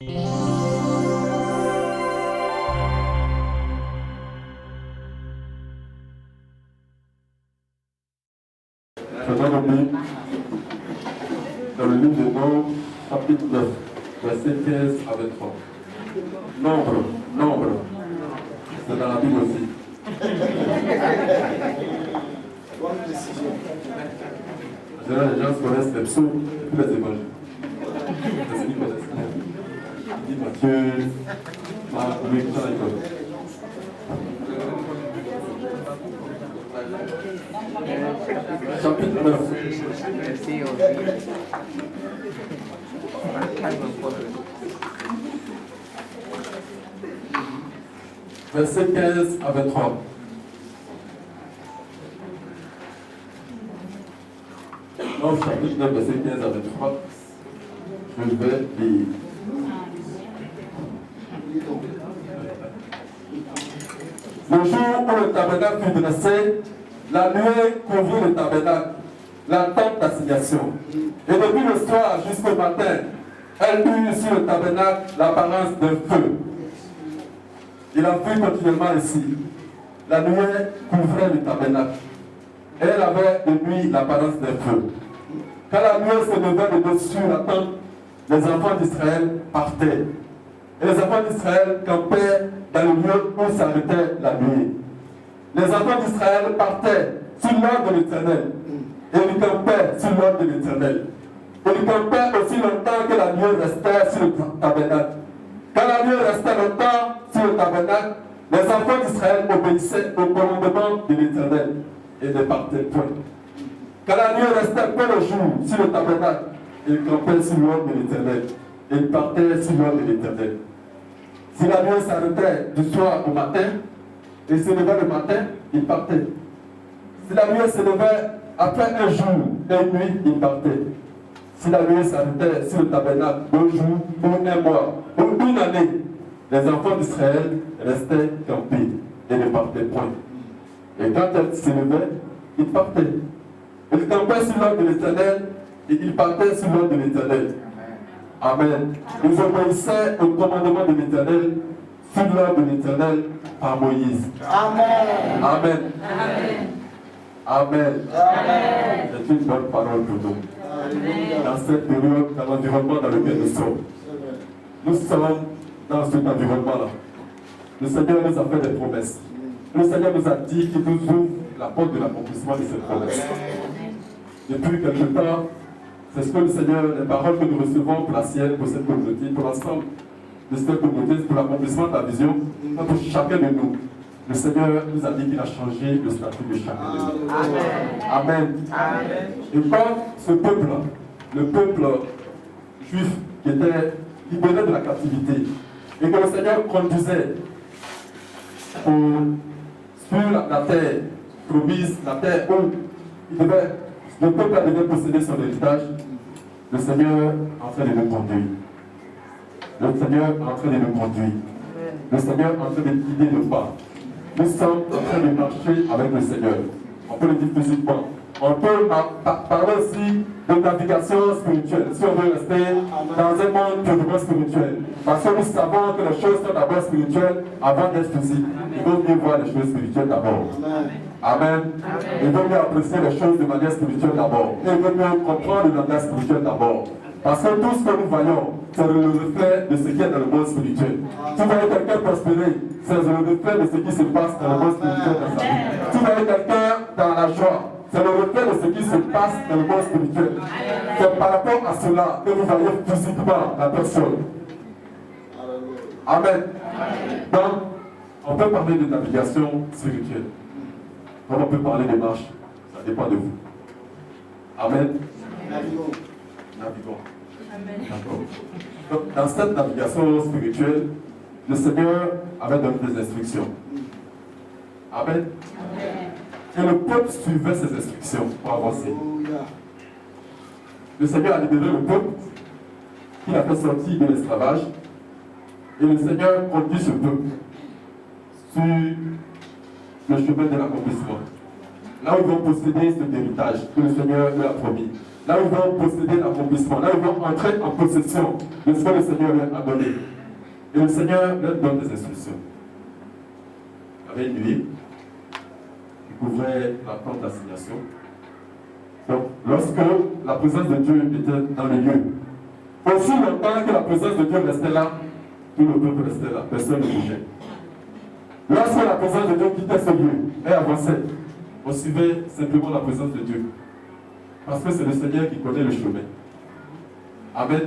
Faisons le dans le livre de Nombre, chapitre 9, verset 15 à 23. Nombre. C'est dans la Bible aussi. En général, les gens connaissent les psaumes et tous les évangiles. C'est ce qu'ils connaissent. Il dit Matthieu, Marc, Luc, ça ils connaissent. Chapitre 9. Verset 15 à 23. Donc, chapitre 9, verset 15 à 23. Je vais lire. Le jour où le tabernacle fut dressé, la nuée couvrit le tabernacle, la tente d'assignation. Et depuis le soir jusqu'au matin, elle eut sur le tabernacle l'apparence d'un feu. Il en fut continuellement ainsi. La nuée couvrait le tabernacle. Et elle avait de nuit l'apparence d'un feu. Quand la nuée se levait de dessus la tente, les enfants d'Israël partaient. Et les enfants d'Israël campaient dans le lieu où s'arrêtait la nuée. Les enfants d'Israël partaient sur l'ordre de l'Éternel. Et ils campaient sur l'ordre de l'Éternel. Et ils campaient aussi longtemps que la nuée restait sur le tabernacle. Quand la nuée restait longtemps sur le tabernacle, les enfants d'Israël obéissaient au commandement de l'Éternel et ne partaient point. Quand la nuée restait peu le jour sur le tabernacle, ils campaient sur l'ordre de l'Éternel et ils partaient sur l'ordre de l'Éternel. Si la nuée s'arrêtait du soir au matin, et se levait le matin, ils partaient. Si la nuée se levait après un jour et une nuit, ils partaient. Si la nuée s'arrêtait sur le tabernacle 2 jours, ou un mois, ou une année, les enfants d'Israël restaient campés et ne partaient point. Et quand elle se levait, ils partaient. Ils campaient sur l'ordre de l'Éternel et ils partaient sur l'ordre de l'Éternel. Amen. Ils obéissaient au commandement de l'Éternel sur l'ordre de l'Éternel par Moïse. Amen. Amen. Amen. Amen. C'est une bonne parole pour nous. Dans cette période, dans l'environnement dans lequel nous sommes. Nous sommes dans cet environnement-là. Le Seigneur nous a fait des promesses. Le Seigneur nous a dit qu'il nous ouvre la porte de l'accomplissement de ces promesses. Depuis quelque temps, c'est ce que le Seigneur, les paroles que nous recevons pour la sienne, pour cette communauté, pour l'ensemble de cette communauté, pour l'accomplissement de la vision, pour chacun de nous. Le Seigneur nous a dit qu'il a changé le statut de chacun de nous. Amen. Amen. Et comme ce peuple-là, le peuple juif qui était libéré de la captivité, et que le Seigneur conduisait sur la terre promise, la terre où le peuple devait posséder son héritage, le Seigneur est en train de nous conduire. Le Seigneur est en train de nous conduire. Le Seigneur est en train de guider nos pas. Nous sommes en train de marcher avec le Seigneur. On peut le dire physiquement. On peut parler aussi de navigation spirituelle, si on veut rester dans un monde purement spirituel. Parce que nous savons que les choses sont d'abord spirituelles avant d'être physiques. Il vaut mieux voir les choses spirituelles d'abord. Amen. Il vaut mieux apprécier les choses de manière spirituelle d'abord. Il vaut mieux comprendre le langage spirituel d'abord. Parce que tout ce que nous voyons, c'est le reflet de ce qui est dans le monde spirituel. Tu vois quelqu'un prospérer, c'est le reflet de ce qui se passe dans le monde spirituel dans sa vie. Tu vois quelqu'un dans la joie, c'est le reflet de ce qui se passe dans le monde spirituel. C'est par rapport à cela que vous voyez physiquement la personne. Amen. Donc, on peut parler de navigation spirituelle. Comme on peut parler de marche, ça dépend de vous. Amen. Navigons. D'accord. Donc, dans cette navigation spirituelle, le Seigneur avait donné des instructions. Amen. Et le peuple suivait ces instructions pour avancer. Le Seigneur a libéré le peuple, il a fait sortir de l'esclavage, et le Seigneur conduit ce peuple sur le chemin de l'accomplissement. Là où ils vont posséder cet héritage que le Seigneur leur a promis. là où ils vont posséder l'accomplissement, là où ils vont entrer en possession de ce que le Seigneur leur a donné. Et le Seigneur leur donne des instructions. Il y avait une nuée qui couvrait la tente d'assignation. Donc, lorsque la présence de Dieu était dans le lieu, aussi longtemps que la présence de Dieu restait là, tout le peuple restait là, personne ne bougeait. Lorsque la présence de Dieu quittait ce lieu et avançait, on suivait simplement la présence de Dieu. Parce que c'est le Seigneur qui connaît le chemin. Amen.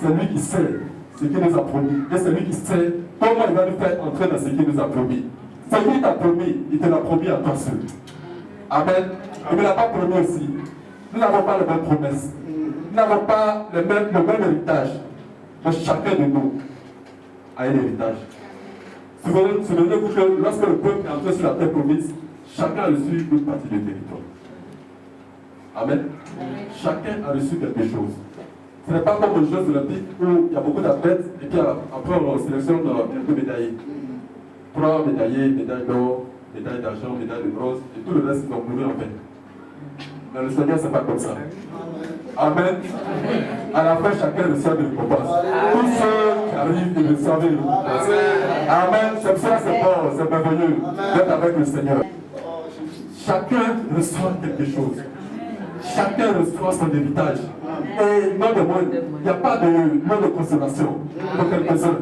C'est lui qui sait ce qu'il nous a promis. Et c'est lui qui sait comment il va nous faire entrer dans ce qu'il nous a promis. Ce qu'il t'a promis, il te l'a promis à toi seul. Amen. Il ne l'a pas promis aussi. Nous n'avons pas les mêmes promesses. Nous n'avons pas le même héritage. Mais chacun de nous a un héritage. Souvenez-vous que lorsque le peuple est entré sur la terre promise, chacun a reçu une partie du territoire. Amen. Chacun a reçu quelque chose. Ce n'est pas comme les Jeux olympiques où il y a beaucoup d'athlètes et puis après on sélectionne quelques médaillés. 3 médaillés, médaille d'or, médaille d'argent, médaille de bronze et tout le reste ils vont mourir en fait. Mais le Seigneur, ce n'est pas comme ça. Amen. À la fin, chacun reçoit des récompenses. Tous ceux qui arrivent, ils reçoivent des récompenses. Amen. C'est ça, c'est bon, c'est merveilleux d'être avec le Seigneur. Chacun reçoit quelque chose. Chacun reçoit son héritage. Et non de moins, il n'y a pas de nom de consolation pour quelques-uns.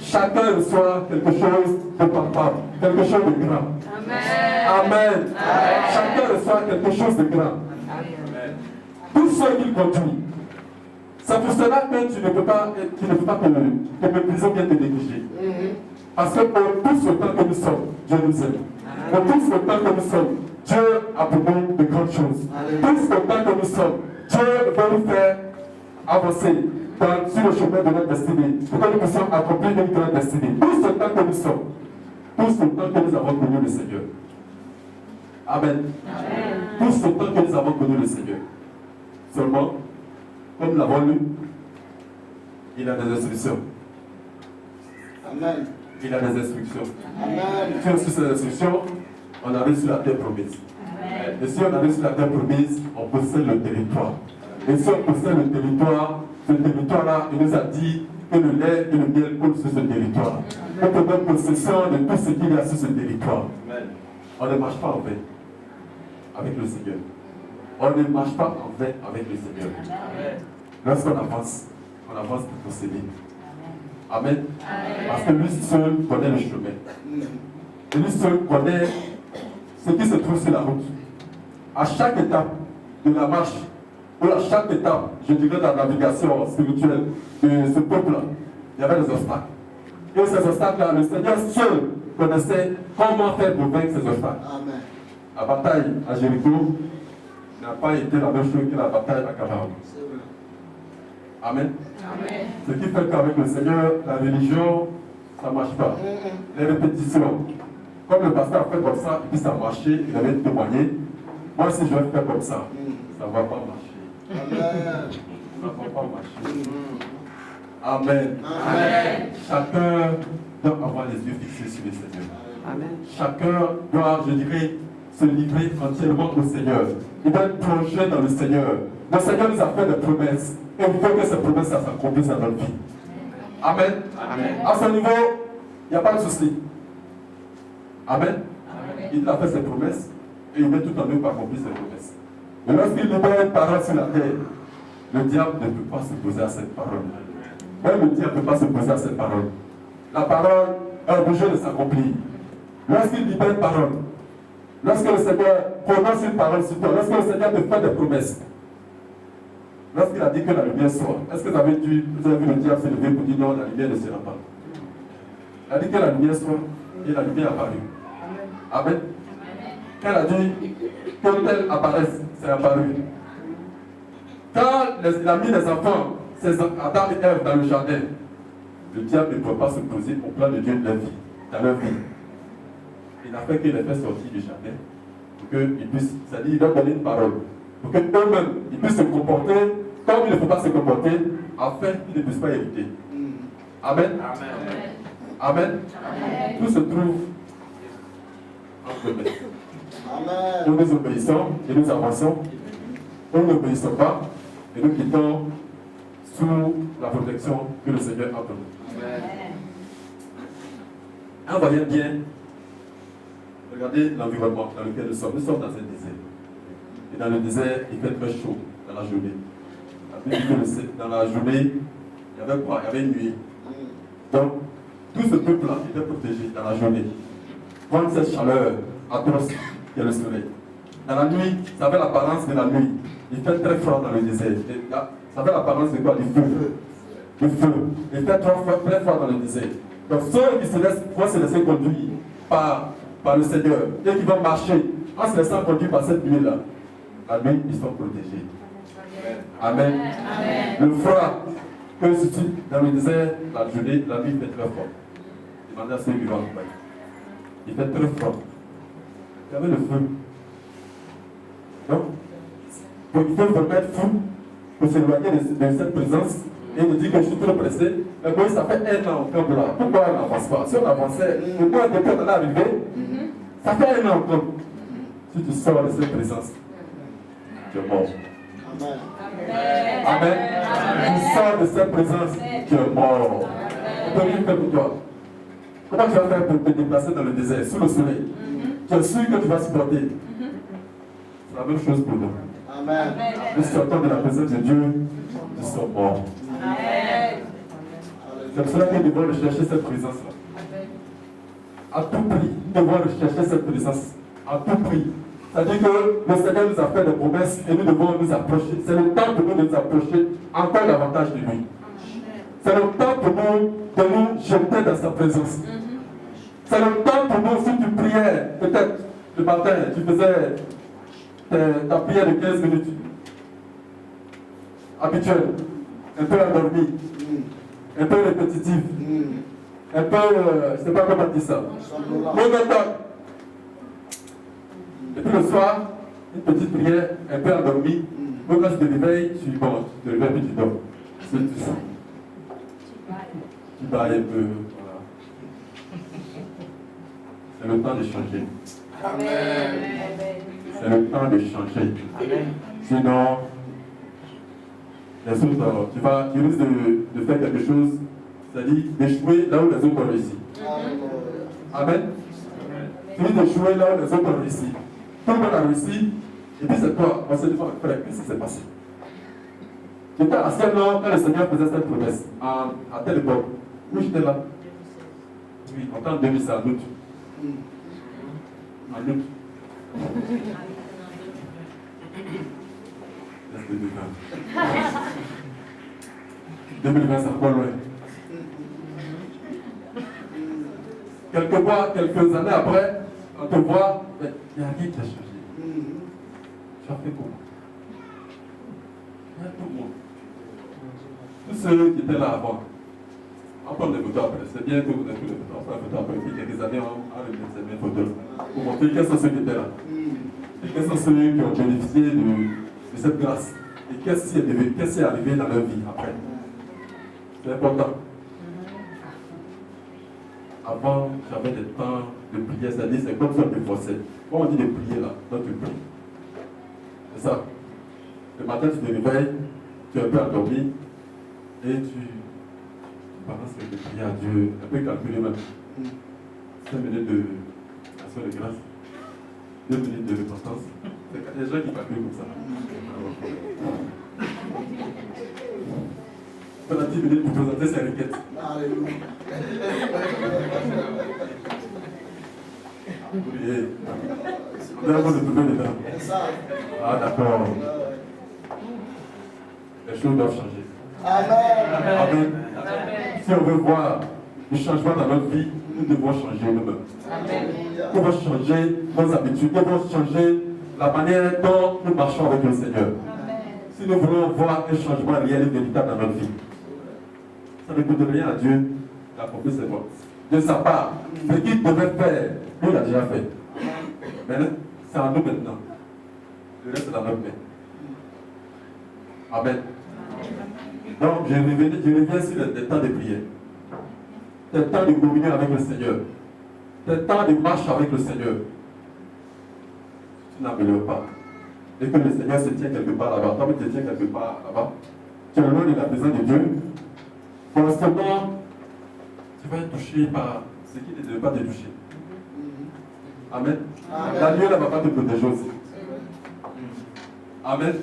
Chacun reçoit quelque chose de palpable, quelque chose de grand. Amen. Chacun reçoit quelque chose de grand. Tout ce qu'il conduit. C'est pour cela que tu ne peux pas te mépriser ou bien te négliger. Parce que pour tous autant que nous sommes, Dieu nous aime. Pour tous autant que nous sommes, Dieu a pour nous de grandes choses. Tous autant que nous sommes, Dieu veut nous faire avancer sur le chemin de notre destinée, pour que nous puissions accomplir une grande destinée. Tous autant que nous sommes, tous autant que nous avons connu le Seigneur. Amen. Tous autant que nous avons connu le Seigneur. Seulement, comme nous l'avons lu, il a des instructions. Amen. Il a des instructions. Amen. Sur ces instructions, on arrive sur la terre promise. Et si on arrive sur la terre promise, on possède le territoire. Et si on possède le territoire, ce territoire-là, il nous a dit que le lait et le miel coulent sur ce territoire. On peut donner possession de tout ce qu'il y a sur ce territoire. On ne marche pas en vain avec le Seigneur. On ne marche pas en vain avec le Seigneur. Lorsqu'on avance, on avance pour posséder. Amen. Parce que lui seul connaît le chemin. Et lui seul connaît ce qui se trouve sur la route. À chaque étape de la marche, ou à chaque étape, je dirais, de la navigation spirituelle de ce peuple-là, il y avait des obstacles. Et ces obstacles-là, le Seigneur seul connaissait comment faire pour vaincre ces obstacles. Amen. La bataille à Jéricho n'a pas été la même chose que la bataille à Canaan. Amen. Amen. Ce qui fait qu'avec le Seigneur, la religion, ça ne marche pas. Les répétitions. Comme le pasteur a fait comme ça, et puis ça a marché, il avait témoigné. Moi, si je vais faire comme ça, ça ne va pas marcher. Amen. Ça ne va pas marcher. Amen. Amen. Chacun doit avoir les yeux fixés sur le Seigneur. Amen. Chacun doit, je dirais, se livrer entièrement au Seigneur. Il doit être plongé dans le Seigneur. Le Seigneur nous a fait des promesses. Et il faut que ces promesses s'accomplissent dans notre vie. Amen. Amen. À ce niveau, il n'y a pas de souci. Amen. Amen. Il a fait ses promesses et il met tout en œuvre pour accomplir ses promesses. Mais lorsqu'il libère une parole sur la terre, le diable ne peut pas s'opposer à cette parole. Même le diable ne peut pas s'opposer à cette parole. La parole est obligée de s'accomplir. Lorsqu'il libère une parole, lorsque le Seigneur prononce une parole sur toi, lorsque le Seigneur te fait des promesses, lorsqu'il a dit que la lumière soit, est-ce que vous avez vu le diable se lever pour dire non, la lumière ne sera pas? Il a dit que la lumière soit et la lumière apparut. Amen. Quand elle a dit que tel apparaisse, c'est apparu. Quand il a mis les enfants, Adam et Ève dans le jardin, le diable ne peut pas se poser au plan de Dieu de leur vie, dans leur vie. Il a fait qu'il les fait sortir du jardin pour qu'ils puissent, c'est-à-dire il leur donner une parole, pour qu'eux-mêmes ils puissent se comporter comme il ne faut pas se comporter, afin qu'ils ne puissent pas hériter. Amen. Amen. Amen. Tout se trouve entre nous. Amen. Nous nous obéissons et nous avançons. nous n'obéissons pas et nous quittons sous la protection que le Seigneur a pour nous. Un voyez bien, regardez l'environnement dans lequel nous sommes. Nous sommes dans un désert. Et dans le désert, il fait très chaud dans la journée. La Bible dit que dans la journée, il y avait quoi? Il y avait une nuit. Donc, tout ce peuple-là était protégé dans la journée. Contre cette chaleur atroce qui est le soleil. Dans la nuit, ça avait l'apparence de la nuit. Il fait très froid dans le désert. Et là, ça avait l'apparence de quoi? Du feu. Le feu. Il fait très froid dans le désert. Donc ceux qui vont se laisser conduire par le Seigneur et qui vont marcher en se laissant conduire par cette nuit-là, la nuit, ils sont protégés. Amen. Amen. Le froid que suscite dans le désert, la journée, la nuit fait très froid. Demandez à ceux qui vont accompagner. Il fait très froid. Il y avait le feu. Donc, il faut vraiment être fou pour s'éloigner de cette présence et de dire que je suis trop pressé. Mais moi, ça fait un an comme là. Pourquoi on n'avance pas? Si on avançait, au moins depuis qu'on est arrivé, ça fait un an comme. Si tu sors de cette présence, tu es mort. Amen. Amen. Tu sors de cette présence, tu es mort. On ne peut rien faire pour toi. Comment tu vas faire pour te déplacer dans le désert, sous le soleil? Tu es sûr que tu vas supporter. C'est la même chose pour nous. Amen. Nous sortons de la présence de Dieu, nous sommes morts. C'est pour cela que nous devons rechercher cette présence-là. À tout prix, nous devons rechercher cette présence. À tout prix. C'est-à-dire que le Seigneur nous a fait des promesses et nous devons nous approcher. C'est le temps pour nous de nous approcher encore davantage de lui. C'est le temps pour nous de nous jeter dans sa présence. C'est le temps pour nous, si tu priais, peut-être le matin, tu faisais ta prière de 15 minutes habituelle, un peu endormie, un peu répétitive, un peu, je ne sais pas comment dire ça, monotone. Et puis le soir, une petite prière un peu endormie. Donc quand tu te réveilles, tu te réveilles et tu dors. C'est tout ça. Tu bailles un peu. Voilà. C'est le temps de changer. Amen. C'est le temps de changer. Amen. Sinon, les autres, tu risques de faire quelque chose, c'est-à-dire d'échouer là où les autres ont réussi. Amen. Tu risques d'échouer là où les autres ont réussi. Tout le monde a réussi, et puis c'est toi, on se dit, frère, qu'est-ce qui s'est passé? J'étais à Ciel-Nord quand le Seigneur faisait cette promesse, à telle époque. Oui, j'étais là. Oui, en temps 2000, c'est en août. En août. Laisse le décor. 2020, c'est encore loin. Quelques années après, on te voit, mais il n'y a rien qui a changé. Tu as fait comment? Il y a tout le monde. Tous ceux qui étaient là avant, on prend des photos après. C'est bien que vous avez pris des photos. On prend des photos après. Puis quelques années, on a remis ces mêmes photos pour montrer quels sont ceux qui étaient là. Et quels sont ceux qui ont bénéficié de cette grâce. Et qu'est-ce qui est arrivé dans leur vie après. C'est important. Avant, j'avais des temps de prière, c'est-à-dire c'est comme ça que je forçais. Quand on dit de prier là, donc tu pries. C'est ça. Le matin, tu te réveilles, tu es un peu endormi et tu penses que tu pries à Dieu, un peu calculé même. 5 minutes de action de grâce, 2 minutes de repentance. C'est des gens qui calculent comme ça. Pendant 10 minutes pour présenter ses requêtes. Priez. On est en train de trouver les dents. Ah, d'accord. Les choses doivent changer. Amen. Si on veut voir le changement dans notre vie, nous devons changer nous-mêmes. Nous devons changer nos habitudes, nous devons changer la manière dont nous marchons avec le Seigneur. Si nous voulons voir un changement réel et véritable dans notre vie, ça ne coûte rien à Dieu d'accomplir ses voies. De sa part, ce qu'il devait faire, lui l'a déjà fait. Maintenant, c'est à nous maintenant. Le reste est dans notre main. Amen. Donc, je reviens sur les temps de prière. Les temps de communion avec le Seigneur. Les temps de marche avec le Seigneur. Tu n'améliores pas. et que le Seigneur se tient quelque part là-bas, toi tu te tiens quelque part là-bas, tu es loin de la présence de Dieu, pour ce moment, tu vas être touché par ce qui ne devait pas te toucher. Amen. La nuée ne va pas te protéger aussi. Amen.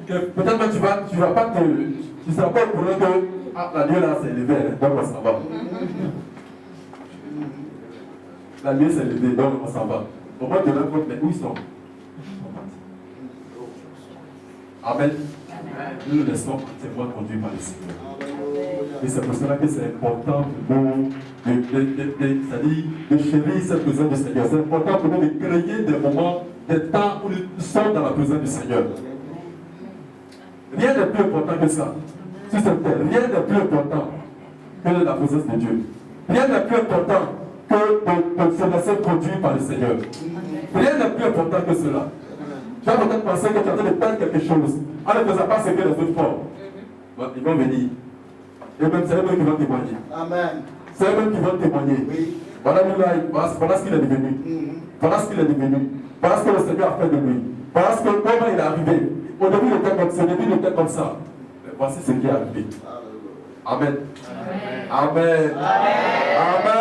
Peut-être que tu vas pas tu ne seras pas au courant que la nuée là s'est élevée, donc on s'en va. La nuée s'est élevée, donc on s'en va. Au moins de leur compte, mais où ils sont? Amen. Nous nous laissons entièrement conduire par le Seigneur. Et c'est pour cela que c'est important pour nous c'est-à-dire de chérir cette présence du Seigneur. C'est important pour nous de créer des moments, des temps où nous sommes dans la présence du Seigneur. Rien n'est plus important que ça. Sur cette terre, rien n'est plus important que la présence de Dieu. Rien n'est plus important que de se laisser conduire par le Seigneur. Rien n'est plus important que cela. Tu vas peut-être penser que tu es en train de perdre quelque chose en ne faisant pas ce que les autres font. Bon, ils vont venir. Et même c'est eux qui vont témoigner. Amen. C'est eux qui vont témoigner. Oui. Voilà ce qu'il est devenu. Voilà ce qu'il est devenu. Voilà ce que le Seigneur a fait de lui. Voilà comment il est arrivé. Au début, il était comme ça. Au début, il était comme ça. Mais voici ce qui est arrivé. Amen. Amen. Amen.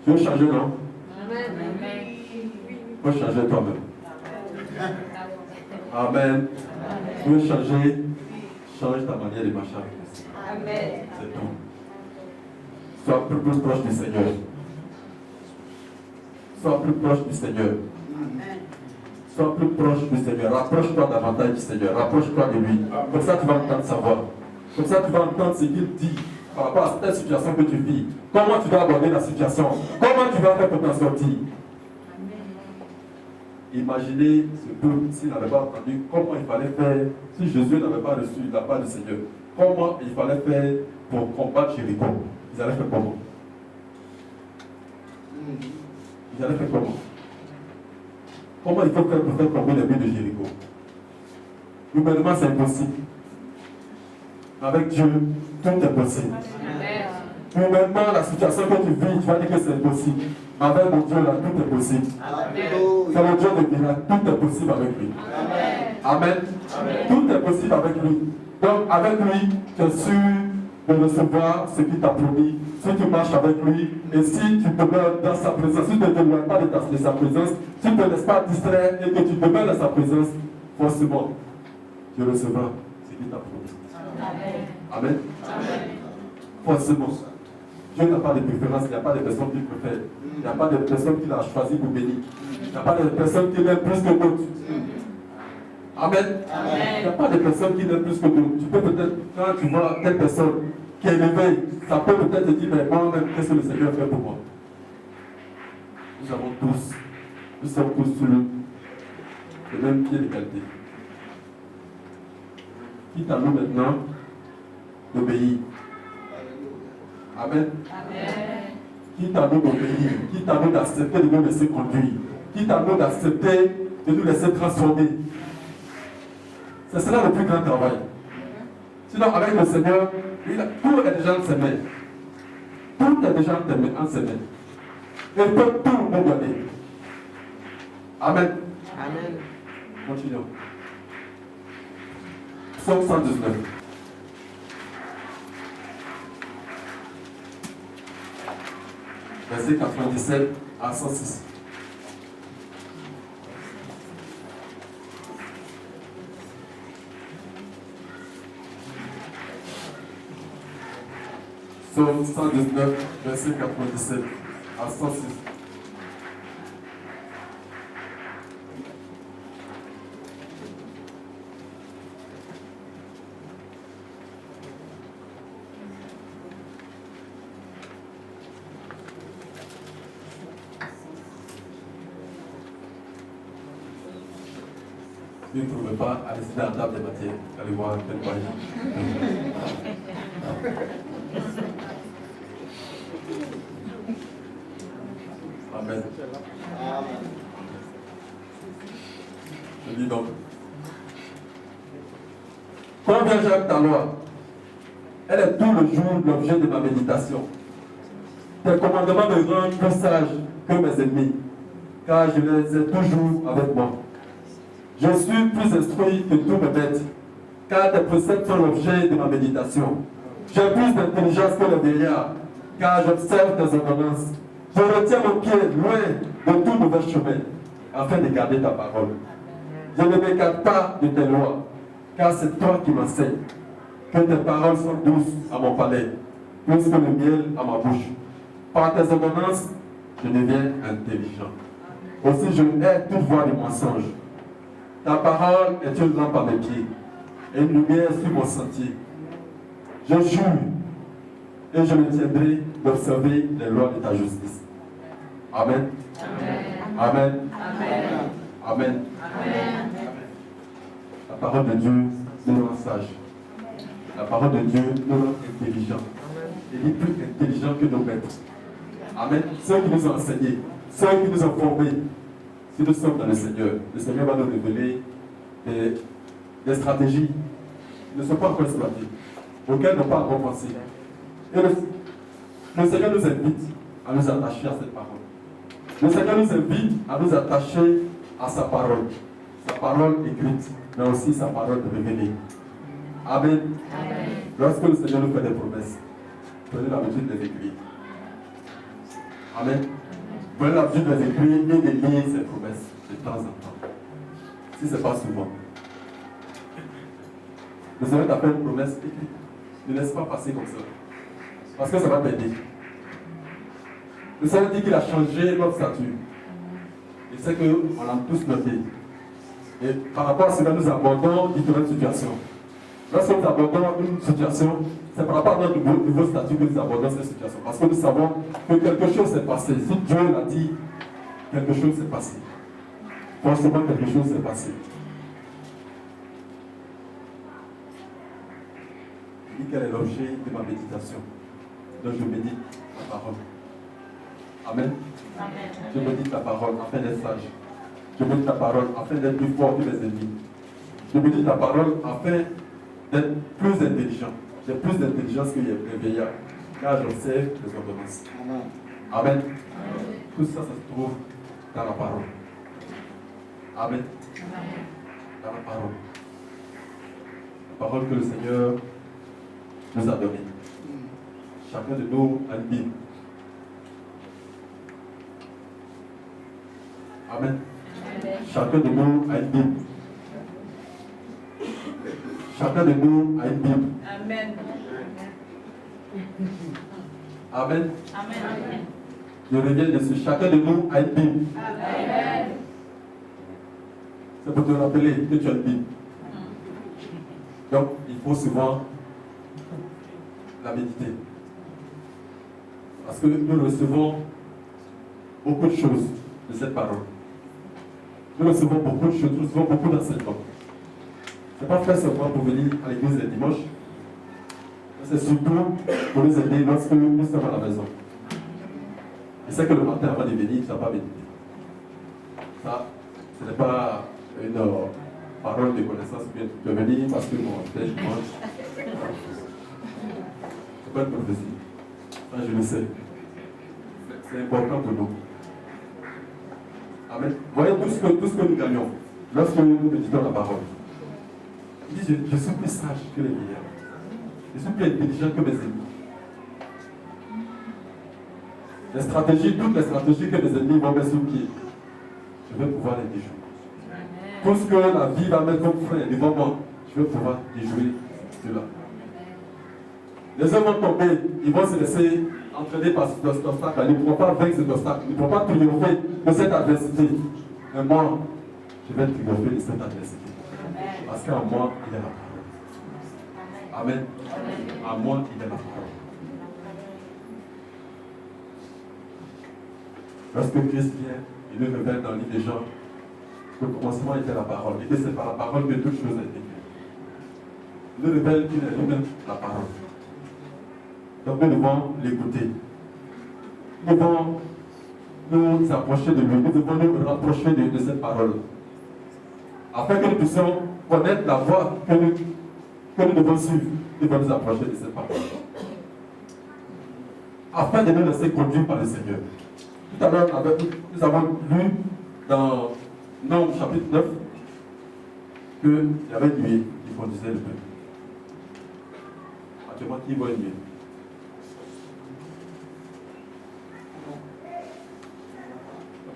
Tu veux changer, non? Tu veux changer toi-même. Amen. Tu veux changer? Change ta manière de marcher avec le Seigneur. Amen. C'est tout. Sois plus proche du Seigneur. Sois plus proche du Seigneur. Sois plus proche du Seigneur. Rapproche-toi davantage du Seigneur. Rapproche-toi de lui. Comme ça, tu vas entendre sa voix. Comme ça, tu vas entendre ce qu'il dit par rapport à cette situation que tu vis. Comment tu dois aborder la situation. Comment tu vas faire pour t'en sortir. Imaginez ce peuple s'il n'avait pas entendu comment il fallait faire, si Jésus n'avait pas reçu la part du Seigneur, comment il fallait faire pour combattre Jéricho. Ils allaient faire comment? Ils allaient faire comment? Comment il faut faire pour faire tomber les murs de Jéricho? Humainement, c'est impossible. Avec Dieu, tout est possible. Humainement, la situation que tu vis, tu vas dire que c'est impossible. Avec mon Dieu, là, tout est possible. C'est le Dieu de miracle, tout est possible avec lui. Amen. Tout est possible avec lui. Donc, avec lui, tu es sûr de recevoir ce qu'il t'a promis. Si tu marches avec lui, et si tu demeures dans sa présence, si tu ne demeures pas de sa présence, si tu ne te laisses pas distraire et que tu demeures dans sa présence, forcément, tu recevras ce qu'il t'a promis. Amen. Forcément. Dieu n'a pas de préférence, il n'y a pas de personne qu'il préfère. Il n'y a pas de personne qu'il a choisi pour bénir. Il n'y a pas de personne qui l'aime plus que d'autres. Amen. Il n'y a pas de personne qui l'aime plus que d'autres. Tu peux peut-être, quand tu vois telle personne qui est élevée, ça peut peut-être te dire, mais moi-même, qu'est-ce que le Seigneur fait pour moi? Nous sommes tous sous le même pied d'égalité. Quitte à nous maintenant d'obéir. Amen. Quitte à nous d'obéir, quitte à nous d'accepter de nous laisser conduire, quitte à nous d'accepter de nous laisser transformer. C'est cela le plus grand travail. Sinon, avec le Seigneur, tout est déjà en ses mains. Tout est déjà en ses mains. Il peut tout nous donner. Amen. Amen. Continuons. Psaume 119. Verset 97 à 106. Psaume 119, verset 97 à 106. Si vous ne trouvez pas, allez-y dans la table des matières. Allez voir quel moyen. Amen. Je dis donc. Quand vient Jacques ta loi, elle est tout le jour l'objet de ma méditation. Tes commandements me rendent plus sage que mes ennemis, car je les ai toujours avec moi. Je suis plus instruit que tous mes maîtres, car tes préceptes sont l'objet de ma méditation. J'ai plus d'intelligence que les vieillards, car j'observe tes ordonnances. Je retiens mon pied loin de tout mauvais chemin, afin de garder ta parole. Je ne m'écarte pas de tes lois, car c'est toi qui m'enseignes. Que tes paroles sont douces à mon palais, plus que le miel à ma bouche. Par tes ordonnances, je deviens intelligent. Aussi, je hais toute voie de mensonge. Ta parole est une lampe à mes pieds et une lumière sur mon sentier. Je jure et je me tiendrai d'observer les lois de ta justice. Amen. Amen. Amen. La parole de Dieu nous rend sage. La parole de Dieu nous rend intelligent. Il est plus intelligent que nos maîtres. Amen. Ceux qui nous ont enseignés, ceux qui nous ont formés. Si nous sommes dans le Seigneur va nous révéler des stratégies qui ne sont pas encore exploitées, auxquelles nous n'avons pas encore pensé. Et le Seigneur nous invite à nous attacher à cette parole. Le Seigneur nous invite à nous attacher à sa parole écrite, mais aussi sa parole révélée. Amen. Lorsque le Seigneur nous fait des promesses, prenez l'habitude de les écrire. Amen. Prenez l'habitude de les écrire et de lire ces promesses de temps en temps. Si ce n'est pas souvent. Le Seigneur t'a fait une promesse écrite. Ne laisse pas passer comme ça. Parce que ça va t'aider. Le Seigneur dit qu'il a changé notre statut. Il sait qu'on l'a tous noté. Et par rapport à cela, nous abordons différentes situations. Lorsque nous abordons une situation, c'est par rapport à notre nouveau statut que nous abordons cette situation. Parce que nous savons que quelque chose s'est passé. Si Dieu l'a dit, quelque chose s'est passé. Forcément, quelque chose s'est passé. Il dit quel est l'objet de ma méditation. Donc je médite la parole. Amen. Je médite la parole afin d'être sage. Je médite la parole afin d'être plus fort que mes ennemis. Je médite la parole afin d'être plus intelligent. J'ai plus d'intelligence que les vieillards, car j'observe les ordonnances. Amen. Tout ça, ça se trouve dans la parole. Amen. Dans la parole. La parole que le Seigneur nous a donnée. Chacun de nous a une Bible. Amen. Chacun de nous a une Bible. Chacun de nous a une Bible. Amen. Amen. Amen. Je reviens dessus. Chacun de nous a une Bible. Amen. C'est pour te rappeler que tu as une Bible. Donc, il faut souvent la méditer. Parce que nous recevons beaucoup de choses de cette parole. Nous recevons beaucoup de choses, nous recevons beaucoup d'enseignements. Ce n'est pas fait seulement pour venir à l'église le dimanche, mais c'est surtout pour nous aider lorsque nous sommes à la maison. Et c'est que le matin, avant de venir, tu n'as pas médité. Ça, ce n'est pas une parole de connaissance bien de venir parce que mon père mange. C'est pas une prophétie. Ça, je le sais. C'est important pour nous. Amen. Voyez tout ce que nous gagnons lorsque nous méditons la parole. Il dit, je suis plus sage que les vieillards. Je suis plus intelligent que mes ennemis. Les stratégies, toutes les stratégies que mes ennemis vont mettre sur pied, je vais pouvoir les déjouer. Tout ce que la vie va mettre comme frein devant moi, je vais pouvoir déjouer cela. Les hommes vont tomber, ils vont se laisser entraîner par cet obstacle. Ils ne pourront pas vaincre cet obstacle, ils ne pourront pas triompher de cette adversité. Mais moi, je vais triompher de cette adversité. Parce qu'en moi, il est la parole. Amen. En moi, il est la parole. Lorsque Christ vient, il nous révèle dans le livre des gens que le commencement était la parole. Et que c'est par la parole que toutes choses ont été créées. Il nous révèle qu'il est lui-même la parole. Donc nous devons l'écouter. Nous devons nous approcher de lui. Nous devons nous rapprocher de cette parole. Afin que nous puissions connaître la voie que nous devons suivre. Nous devons nous approcher de cette parole. Afin de nous laisser conduire par le Seigneur. Tout à l'heure, nous avons lu dans Nombre chapitre 9 qu'il y avait une nuée qui conduisait le peuple. Actuellement, qui voit une nuée?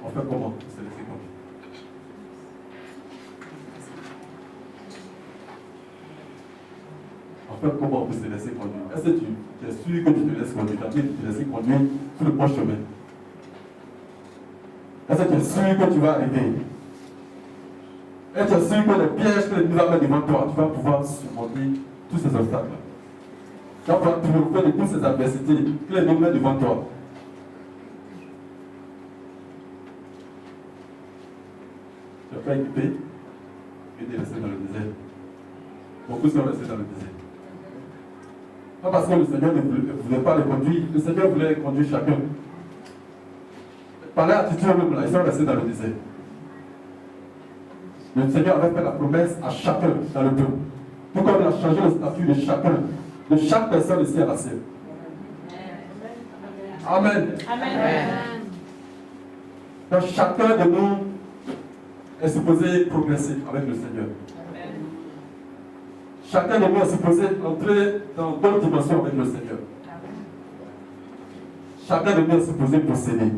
On fait comment pour se laisser conduire? On fait comment pour se laisser conduire? Est-ce que tu es sûr que tu te laisses conduire? Tu as dit que tu te laisses conduire sur le bon chemin. Est-ce que tu es sûr que tu vas arriver? Est-ce que tu es sûr que les pièges que l'ennemi va mettre devant toi, tu vas pouvoir surmonter tous ces obstacles? Tu vas pouvoir triompher de toutes ces adversités que l'ennemi met devant toi. Tu n'es pas équipé et tu es resté dans le désert. Beaucoup sont restés dans le désert. Pas parce que le Seigneur ne voulait pas les conduire, le Seigneur voulait conduire chacun. Par l'attitude même là, ils sont restés dans le désert. Le Seigneur avait fait la promesse à chacun dans le peuple. Tout comme il a changé le statut de chacun, de chaque personne ici à la scène. Amen. Amen. Donc chacun de nous est supposé progresser avec le Seigneur. Chacun de nous est supposé entrer dans d'autres dimensions avec le Seigneur. Chacun de nous est supposé posséder.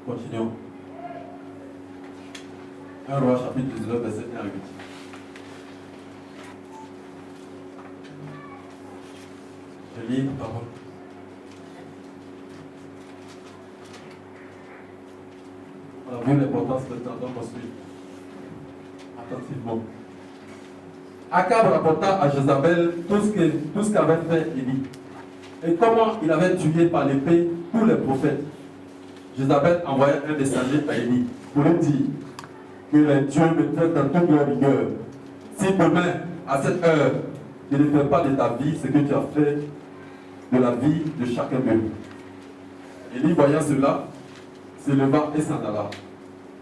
Continuons. 1 Roi chapitre 19, verset 1 à 8. Je lis la parole. On a vu l'importance maintenant d'en construire. Attentivement. Akab rapporta à Jézabel tout ce qu'avait fait Élie et comment il avait tué par l'épée tous les prophètes. Jézabel envoya un messager à Élie pour lui dire que les dieux me traitent dans toute leur rigueur. Si demain, à cette heure, je ne fais pas de ta vie ce que tu as fait de la vie de chacun d'eux. Élie, voyant cela, se leva et s'en alla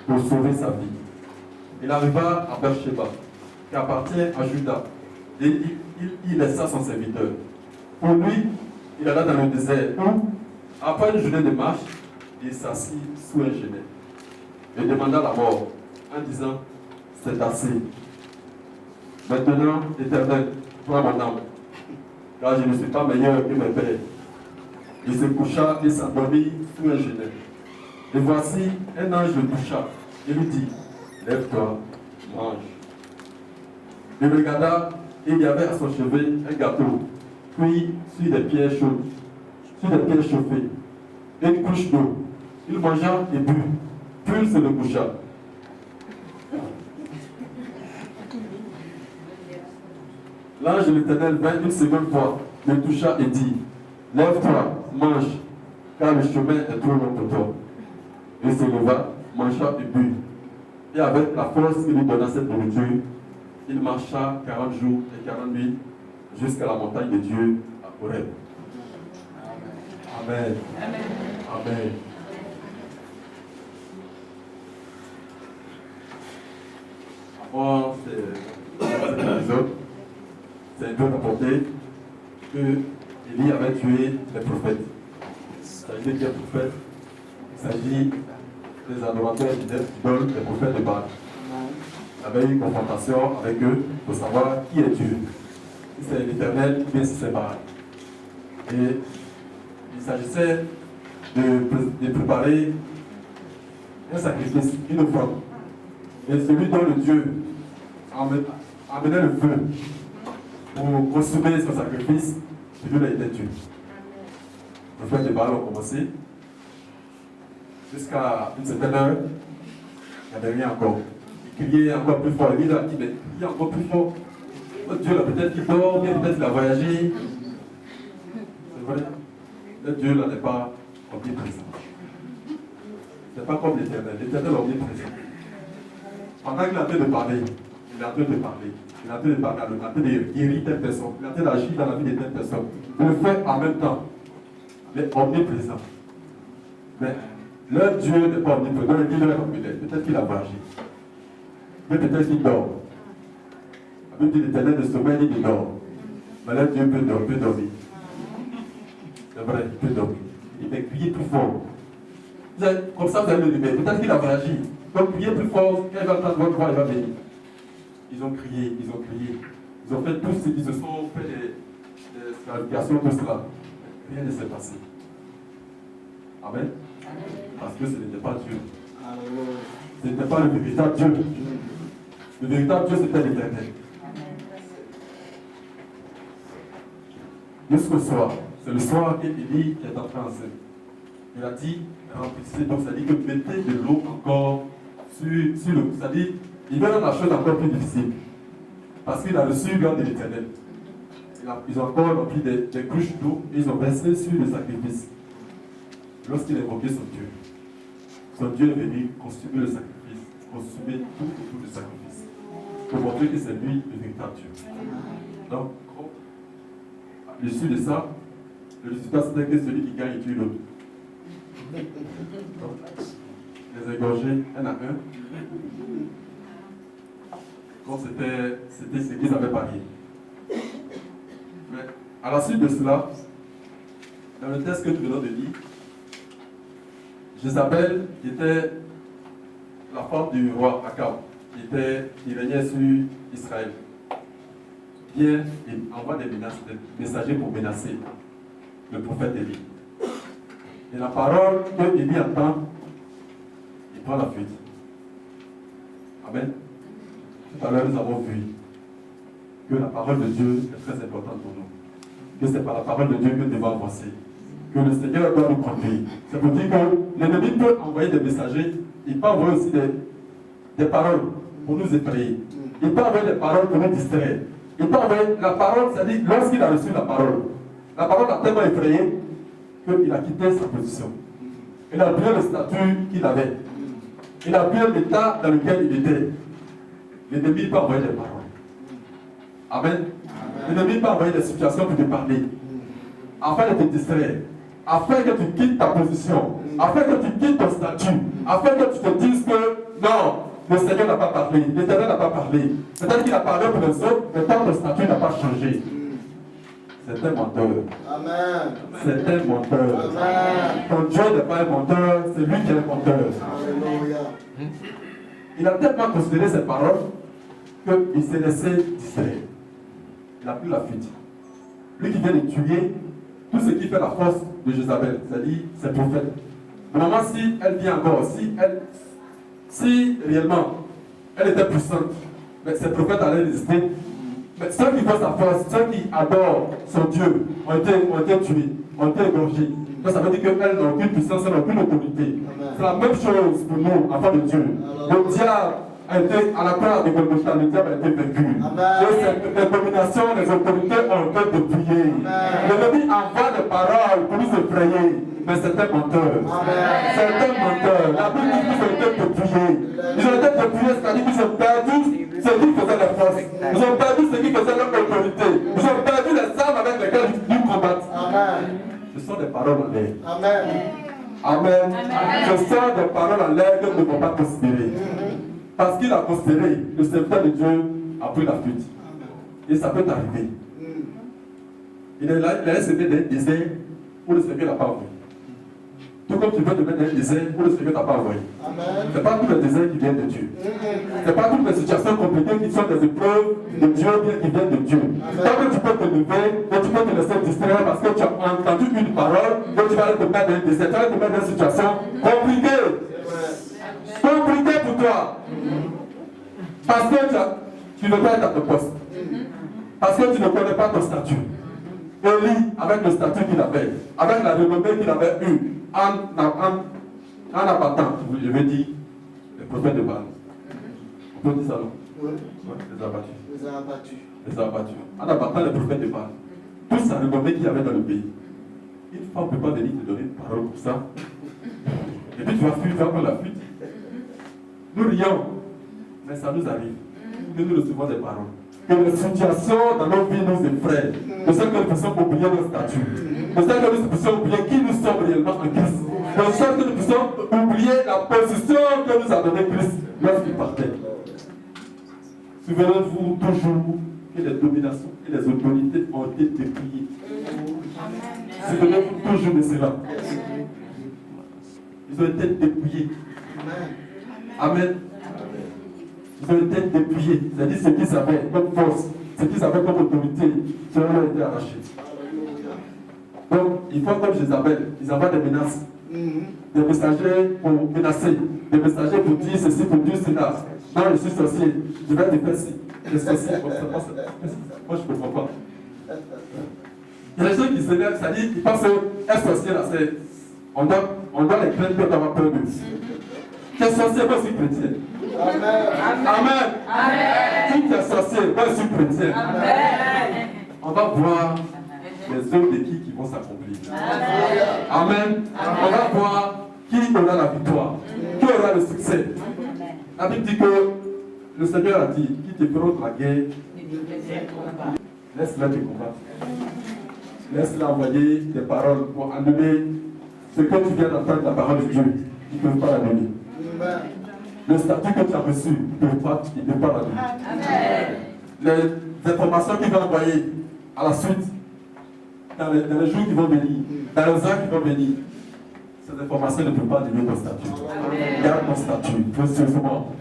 pour sauver sa vie. Il arriva à Beersheba, qui appartient à Juda, et il laissa son serviteur. Pour lui, il alla dans le désert où, après une journée de marche, il s'assit sous un genêt et demanda la mort en disant: c'est assez. Maintenant, Éternel, prends mon âme, car je ne suis pas meilleur que mes pères. Il se coucha et s'endormit sous un genêt. Et voici, un ange le toucha et lui dit: lève-toi, mange. Il regarda et il y avait à son chevet un gâteau, cuit sur des pierres chaudes, sur des pierres chauffées, et une couche d'eau. Il mangea et but, puis il se le coucha. L'ange de l'Éternel vint une seconde fois, le toucha et dit: lève-toi, mange, car le chemin est trop long pour toi. Il se leva, mangea et but. Et avec la force qu'il lui donna cette nourriture, il marcha 40 jours et 40 nuits jusqu'à la montagne de Dieu à Horeb. Amen. Amen. Amen. Avant cet épisode, c'est un peu rapporté que Élie avait tué les prophètes. Il s'agit de quels prophètes? Il s'agit des adorateurs d'idoles, des prophètes de Baal. Il avait eu une confrontation avec eux pour savoir qui est Dieu. Si c'est l'Éternel ou bien si c'est Baal. Et il s'agissait de préparer un sacrifice, une offrande. Et celui dont le Dieu amenait le feu pour consommer son sacrifice, celui-là était Dieu. Les prophètes de Baal ont commencé. Jusqu'à une certaine heure, il n'y avait rien encore. Il criait encore plus fort. Il a dit, mais il y a encore plus fort. Votre Dieu, là, peut-être qu'il dort, peut-être qu'il a voyagé. C'est vrai. Le Dieu, là, n'est pas omniprésent. Ce n'est pas comme l'Éternel. L'Éternel est omniprésent. Pendant qu'il est en train de parler, il est en train de parler. Il est en train de parler, il est en train de guérir telle personne. Il est en train d'agir dans la vie de telle personne. Il le fait en même temps. Il est omniprésent. Mais leur Dieu n'est pas omniprésent. Il est omniprésent. Peut-être qu'il a voyagé. Mais peut-être qu'il dort. La Bible dit l'Éternel de sommeil, il dort. Mais leur Dieu peut dormir. C'est vrai, il peut dormir. Il peut crier plus fort. Comme ça, vous allez le réveiller. Peut-être qu'il a réagi. Donc, priez plus fort. Quand il va entendre votre voix, il va venir. Ils ont crié, ils ont crié. Ils ont fait tout ce qu'ils se sont fait des scarifications, tout cela. Rien ne s'est passé. Amen. Parce que ce n'était pas Dieu. Ce n'était pas le véritable Dieu. Le véritable Dieu, c'était l'Éternel. Jusqu'au soir. C'est le soir qu'Élie est entré en scène. Il a dit, remplissez, donc ça dit que mettez de l'eau encore sur le. Ça dit, il va dans la chose encore plus difficile. Parce qu'il a reçu l'ordre de l'Éternel. Ils ont encore rempli des couches d'eau et ils ont versé sur le sacrifice. Lorsqu'il a évoqué son Dieu est venu consumer le sacrifice, consumer tout autour du sacrifice, pour montrer que c'est lui le véritable Dieu. Donc, à l'issue de ça, le résultat c'était que celui qui gagne tue l'autre. Les égorger un à un. Donc c'était ce qu'ils avaient parié. Mais à la suite de cela, dans le texte que nous venons de lire, Jézabel, qui était la femme du roi Akab, qui régnait sur Israël, vient et envoie des messagers pour menacer le prophète Élie. Et la parole que Élie entend, il prend la fuite. Amen. Tout à l'heure, nous avons vu que la parole de Dieu est très importante pour nous. Que c'est par la parole de Dieu que nous devons avancer. Que le Seigneur doit nous conduire. C'est pour dire que l'ennemi peut envoyer des messagers, il peut envoyer aussi des paroles pour nous effrayer. Il peut envoyer des paroles pour nous distraire. Il peut envoyer la parole, c'est-à-dire lorsqu'il a reçu la parole l'a tellement effrayé qu'il a quitté sa position. Il a oublié le statut qu'il avait. Il a oublié l'état dans lequel il était. L'ennemi peut envoyer des paroles. Amen. L'ennemi peut envoyer des situations pour te parler, afin de te distraire, afin que tu quittes ta position, afin que tu quittes ton statut, afin que tu te dises que non, le Seigneur n'a pas parlé, l'Éternel n'a pas parlé. C'est-à-dire qu'il a parlé pour les autres, mais tant le statut n'a pas changé. C'est un menteur. Amen. C'est un menteur. Amen. Ton Dieu n'est pas un menteur, c'est lui qui est un menteur. Alléluia. Il a tellement considéré ces paroles qu'il s'est laissé distraire. Il a pris la fuite. Lui qui vient de tuer tout ce qui fait la force de Jézabel, c'est-à-dire ses prophètes. Normalement, si elle vient encore, si réellement elle était puissante, mais ses prophètes allaient résister. Mais ceux qui font sa force, ceux qui adorent son Dieu, ont été tués, ont été égorgés. Donc ça veut dire qu'elle n'a aucune puissance, elle n'a aucune autorité. C'est la même chose pour nous, enfants de Dieu. Le diable a été à la croix de Golgotha, le diable a été vaincu. Les dominations, les autorités ont été dépouillées. L'ennemi envoie des paroles pour nous effrayer, mais c'est un menteur. C'est un menteur. La Bible dit qu'ils ont été dépouillés. Ils ont été dépouillés, c'est-à-dire qu'ils ont perdu ce qui faisait la force. Ils ont perdu ce qui faisait leur autorité. Ils ont perdu les armes avec lesquelles ils combattent. Ce sont des paroles en l'air. Amen. Amen. Ce sont des paroles en l'air que nous ne pouvons pas considérer. Parce qu'il a considéré, le serviteur de Dieu a pris la fuite. Et ça peut arriver. Il a semé des déserts où le Seigneur n'a pas envoyé. Tout comme tu veux te mettre dans un désert où le Seigneur n'a pas envoyé. Ce n'est pas tous les déserts qui viennent de Dieu. Ce n'est pas toutes les situations compliquées qui sont des épreuves de Dieu bien qui viennent de Dieu. Tant que tu peux te lever, et tu peux te laisser distraire parce que tu as entendu une parole, donc tu vas aller te mettre dans un désert, tu vas te mettre dans une situation compliquée. Compliquée pour toi. Parce que tu ne veux pas être à ton poste. Parce que tu ne connais pas ton statut. Élie, avec le statut qu'il avait, avec la renommée qu'il avait eue, en abattant, je veux dire, les prophètes de Baal. On peut dire ça, non? Oui. Les abattus. Les a abattus. Les abattus. En abattant les prophètes de Baal. Toute sa renommée qu'il y avait dans le pays. Une femme ne peut pas venir te donner une parole comme ça. Et puis tu vas fuir, tu vas prendre la fuite. Nous rions, mais ça nous arrive. Que nous recevons des paroles. Que les situations dans nos vies nous effraient. De sorte que nous puissions oublier nos statuts. De sorte que nous puissions oublier qui nous sommes réellement en Christ. De sorte que nous puissions oublier la position que nous a donnée Christ lorsqu'il partait. Souvenez-vous toujours que les dominations et les autorités ont été dépouillées. Souvenez-vous toujours de cela. Ils ont été dépouillés. Amen. Amen. Ils ont été dépouillés. C'est-à-dire ce qu'ils avaient comme force, ce qu'ils avaient comme autorité, cela leur a été arraché. Alléluia. Donc, il faut comme Jézabel, ils envoient des menaces. Des messagers pour menacer, des messagers pour dire ceci, pour dire cela. Non, je suis sorcier, je vais te faire ci. Les sorciers, moi je ne comprends pas. Il y a des gens qui se lèvent, c'est-à-dire qu'ils pensent qu'un sorcier, là, c'est. On doit les craindre pour avoir peur d'eux. Quel sorcier, moi je suis chrétien. Amen. Amen. Amen. Si tu es sorcier, moi je suis chrétien. Amen. On va voir les œuvres de qui vont s'accomplir. Amen. On va voir qui aura la victoire, qui aura le succès. La Bible dit que le Seigneur a dit, qui te feront la guerre, laisse-les te combattre. Laisse-les envoyer des paroles pour annuler ce que tu viens d'entendre de la parole de Dieu. Ils ne peuvent pas l'annuler. Amen. Le statut que tu as reçu, ils ne peuvent pas l'annuler. Les informations qu'il va envoyer à la suite, dans les jours qui vont venir, dans les heures qui vont venir, ces informations ne peuvent pas annuler ton statut. Garde ton statut précieusement.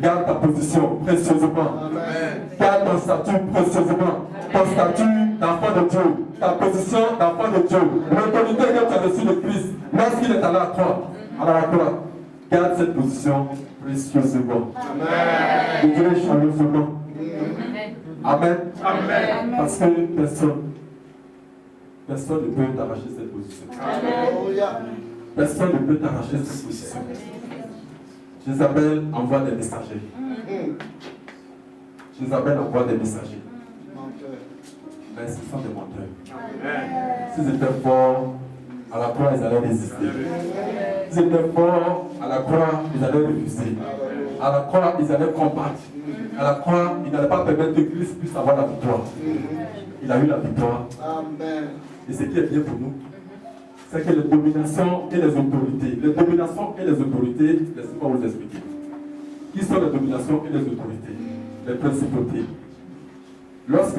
Garde ta position précieusement. Garde ton statut précieusement. Ton statut d'enfant de Dieu, ta position d'enfant de Dieu, l'autorité que tu as reçue de Christ lorsqu'il est allé à la croix. Garde cette position précieusement. Je dirais chaleureusement. Amen. Parce que personne ne peut t'arracher cette position. Alléluia. Personne ne peut t'arracher cette position. Jézabel envoie des messagers. Jézabel envoie des messagers. Menteur. Mais ce sont des menteurs. S'ils étaient forts, à la croix, ils allaient résister. S'ils étaient forts, à la croix, ils allaient refuser. À la croix, ils allaient combattre. À la croix, ils n'allaient pas permettre que Christ puisse avoir la victoire. Il a eu la victoire. Amen. Et ce qui est bien pour nous, c'est que les dominations et les autorités, laissez-moi vous expliquer. Qui sont les dominations et les autorités? Les principautés. Lorsque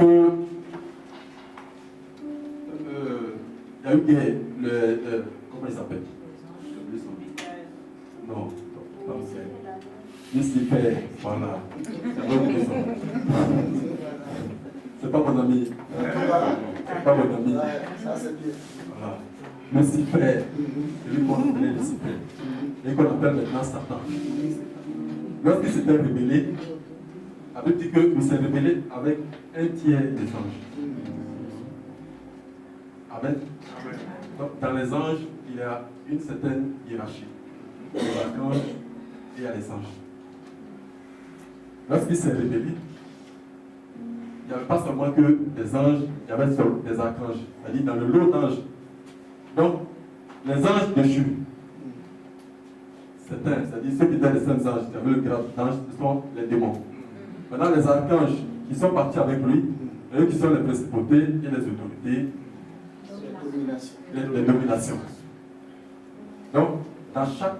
il y a eu guerre, comment il s'appelle? Non, pas Lucifer, voilà. C'est pas mon ami. C'est pas mon ami. Ça, c'est bien. Voilà. Lucifer, c'est lui qu'on appelait Lucifer. Et qu'on appelle maintenant Satan. Lorsqu'il s'était rebellé, la Bible dit qu'il s'est rebellé avec un tiers des anges. Amen. Donc, dans les anges, il y a une certaine hiérarchie. Il y a les archanges et il y a les anges. Lorsqu'il s'est rebellé, il n'y avait pas seulement que des anges, il y avait des archanges. C'est-à-dire dans le lot d'anges. Donc, les anges déchus, c'est-à-dire ceux qui étaient les saints anges, qui avaient le grade d'ange, ce sont les démons. Maintenant, les archanges qui sont partis avec lui, eux qui sont les principautés et les autorités, les dominations. Donc, dans chaque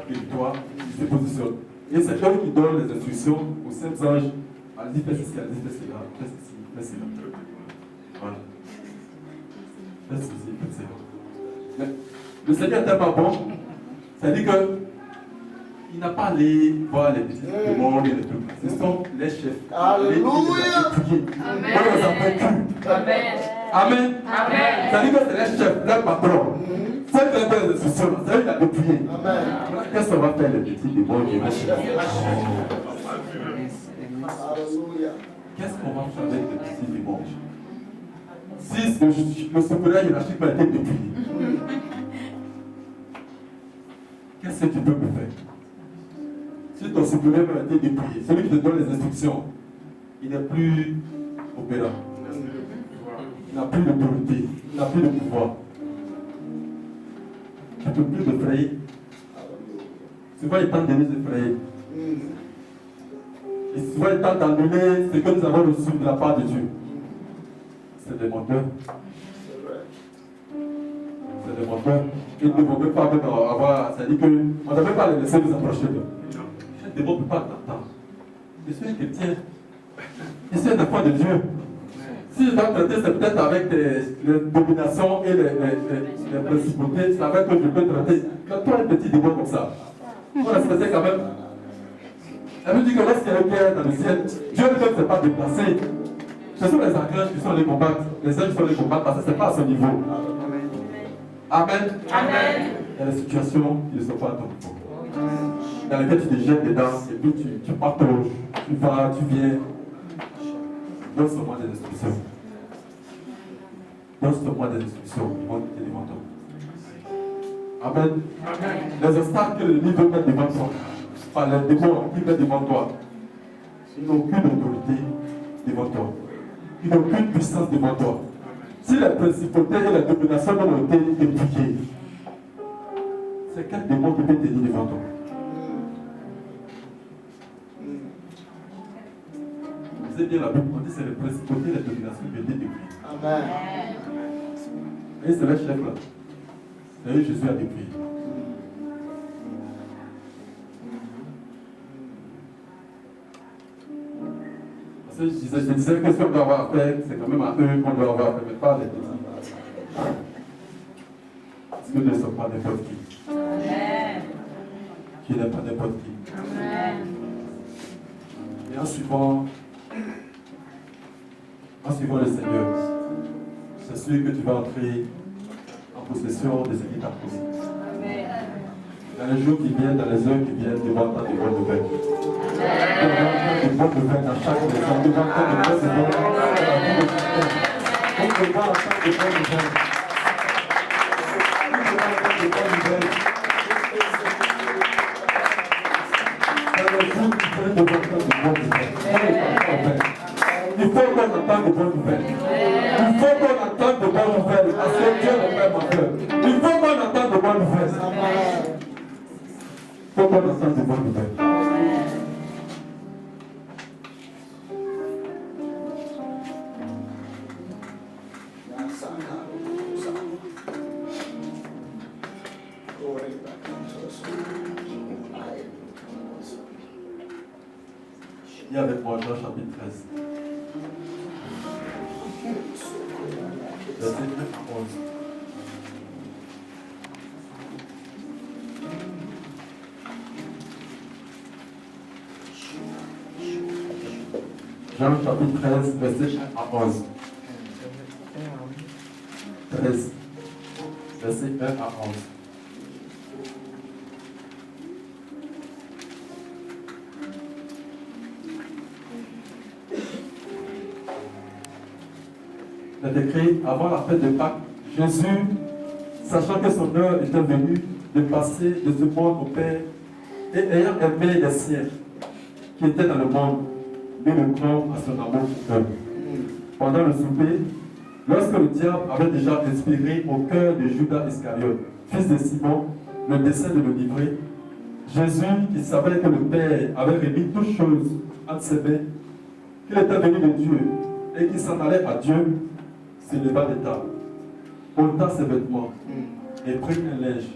victoire, il se positionne. Et c'est eux qui donnent les instructions aux saints anges. Allez-y, fais ceci, allez-y, fais cela, fais ceci, fais cela. Voilà. Fais ceci, fais cela. Mais le Seigneur est tellement bon, c'est-à-dire qu'il n'a pas allé voir les petits démons et les trucs. Ce sont les chefs. Alléluia. On les a vaincus. Amen. C'est-à-dire que c'est les chefs, les patrons. C'est que les instructions, c'est eux qui l'ont dépouillé. Qu'est-ce qu'on va faire les petits démons et les chefs? Alléluia. Qu'est-ce qu'on va faire avec les petits démons? Si le supérieur hiérarchique a été dépouillé, qu'est-ce que tu peux me faire? Si ton supérieur a été dépouillé, celui qui te donne les instructions, il n'est plus opérant. Il n'a plus d'autorité, il n'a plus de pouvoir. Tu ne peux plus te frayer. Souvent, il tente de nous effrayer. Et souvent, il tente d'annuler ce que nous avons reçu de la part de Dieu. C'est des menteurs. C'est des menteurs. Ils ne vont même pas avoir. C'est-à-dire qu'on ne devait pas les laisser nous approcher d'eux. Un démon ne peut pas t'entendre. Je suis un chrétien. Je suis un enfant de Dieu. Si je dois traiter, c'est peut-être avec les dominations et les principautés, c'est avec que je peux traiter. Quand toi, un petit démon comme ça, on respectait quand même. Elle me dit que lorsqu'il y a une guerre dans le ciel, Dieu ne s'est pas déplacé. Ce sont les archanges qui sont les combattre, les anges qui sont les combattre parce que ce n'est pas à ce niveau. Amen. Amen. Il y a des situations qui ne sont pas à ton niveau. Dans lesquelles tu te jettes dedans et puis tu partages, tu vas, tu viens. Donne-moi des instructions. Donne-moi des instructions. Ils vont te devant toi. Amen. Amen. Les obstacles que l'ennemi veut mettre devant toi, par les démons qui mettent devant toi, ils n'ont aucune autorité devant toi. Ils n'ont aucune puissance devant toi. Si les principautés et les dominations ont été dépouillées, c'est quel démon qui peut tenir devant toi? Vous savez bien la Bible, on dit que c'est les principautés et les dominations qui ont été dépouillées. Amen. Et c'est le chef là. Et Jésus a dépouillé. Je disais que ce qu'on doit avoir à faire, c'est quand même à eux qu'on doit avoir à faire, mais pas les petits. Parce que nous ne sommes pas n'importe qui. Amen. Tu n'es pas n'importe qui. Amen. Et en suivant le Seigneur, c'est sûr que tu vas entrer en possession de ce qui t'a posé. Dans les jours qui viennent, dans les heures qui viennent, tu vas entendre des bonnes nouvelles. Tu vas entendre des bonnes nouvelles dans chaque maison. Tu vas entendre des bonnes nouvelles dans la vie de chacun. Tu vas entendre des bonnes nouvelles. Tu vas entendre des bonnes nouvelles. Dans les jours qui viennent, tu vas entendre des bonnes nouvelles. Il faut qu'on entende de bonnes nouvelles. Il faut qu'on entende de bonnes nouvelles. Parce que Dieu le fait mon cœur. Il faut qu'on entende de bonnes nouvelles. Il faut qu'on entende de bonnes nouvelles. Il y a avec moi Jean chapitre 13. Verset 9 à 11. Jean chapitre 13, verset 1 à 11. 13, verset 1 à 11. Il est écrit, avant la fête de Pâques, Jésus, sachant que son heure était venue de passer de ce monde au Père, et ayant aimé les siens qui étaient dans le monde, mit le grand à son amour pour eux. Pendant le souper, lorsque le diable avait déjà inspiré au cœur de Judas Iscariote, fils de Simon, le dessein de le livrer, Jésus, qui savait que le Père avait remis toutes choses entre ses mains, qu'il était venu de Dieu et qu'il s'en allait à Dieu, se leva de table, ôta ses vêtements et prit un linge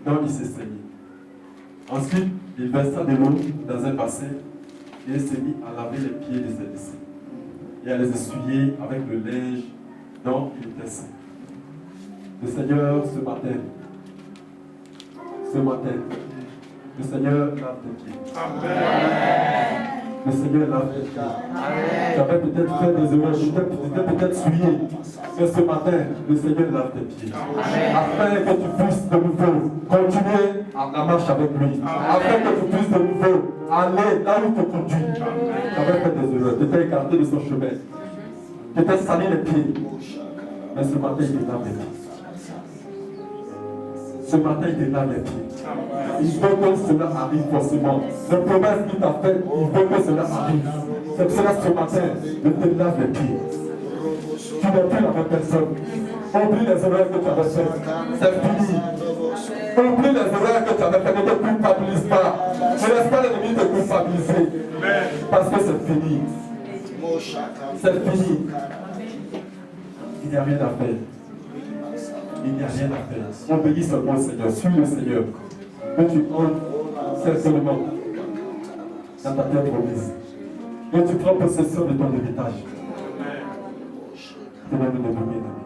dont il s'est saigné. Ensuite, il versa de l'eau dans un bassin et se mit à laver les pieds de ses disciples et à les essuyer avec le linge dont il était saint. Le Seigneur, ce matin, le Seigneur lave tes pieds. Amen. Le Seigneur lave tes pieds. Tu avais peut-être fait des erreurs, tu t'es peut-être souillé. Mais ce matin, le Seigneur lave tes pieds. Afin que tu puisses de nouveau continuer la marche avec lui. Afin que tu puisses de nouveau aller là où il te conduit. Tu avais fait des erreurs, tu t'es écarté de son chemin. Tu t'es sali les pieds. Mais ce matin, il te lave les pieds. Ce matin, il te lave les pieds. Il veut que cela arrive forcément. La promesse qu'il t'a faite, il veut que cela arrive. C'est pour cela ce matin, il te lave les pieds. Tu n'es plus la même personne. Oublie les erreurs que tu avais faites. C'est fini. Oublie les erreurs que tu avais faites. Ne te culpabilise pas. Ne laisse pas l'ennemi te culpabiliser. Parce que c'est fini. C'est fini. Il n'y a rien à faire. Il n'y a rien à faire. Obéis seulement au Seigneur. Suis le Seigneur. Que tu entres certainement dans ta terre promise. Que tu prends possession de ton héritage. Tenez-nous debout, bien aimés.